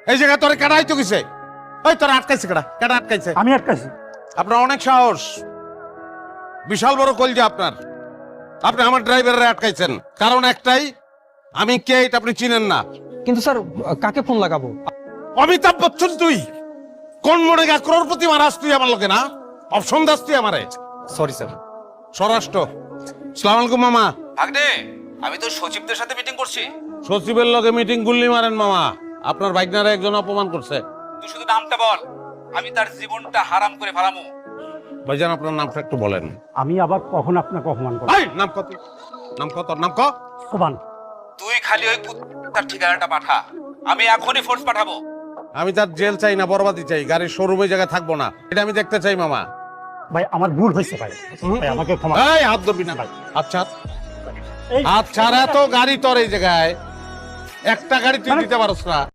এই জায়গায় তোরে কেডা আইতো কিসে? ওই তোরা আটকাইছে কেডা আটকাইছে? আমি আটকাইছি। আপনার অনেক সাহস, বিশাল বড় কলজা আপনার। আপনি আমার ড্রাইভারে আটকাইছেন, কারণ একটাই, আমি কে এটা আপনি চিনেন না। কিন্তু স্যার কাকে ফোন লাগাবো? অমিতাভ বচ্চন তুই কোন মনে গা crorepati মারাস তুই আমার লোকে না? অপশন দাস তুই আমারে? Sorry sir. স্বরাষ্ট্র। সালাম আলাইকুম মামা। ভাগ্নে, আমি তো সচিবদের সাথে মিটিং করছি। সচিবের লগে মিটিং গুল্লি মারেন মামা, আপনার বাইকনারে একজন অপমান করছে। তুই শুধু নামটা বল, আমি তার জীবনটা হারাম করে ফেলামু। ভাইজান আপনার নামটা একটু বলেন। আমি আবার কখন আপনাকে অপমান করব? এই নাম কত? নাম কত? নাম ক? সোবান। তুই খালি ওই তার ঠিকানাটা পাঠা, আমি এখনই ফোর্স পাঠাবো। আমি তার জেল চাই না, বরবাদি চাই। গাড়ির শোরুমে জায়গায় থাকবো না, এটা আমি দেখতে চাই মামা। ভাই আমার ভুল হয়েছে ভাই, ভাই আমাকে ক্ষমা। এই হাত ধরবি না ভাই। আচ্ছা এই- আচ্ছা, এত গাড়ি তোর এই জায়গায়, একটা গাড়ি তুই দিতে পারস না।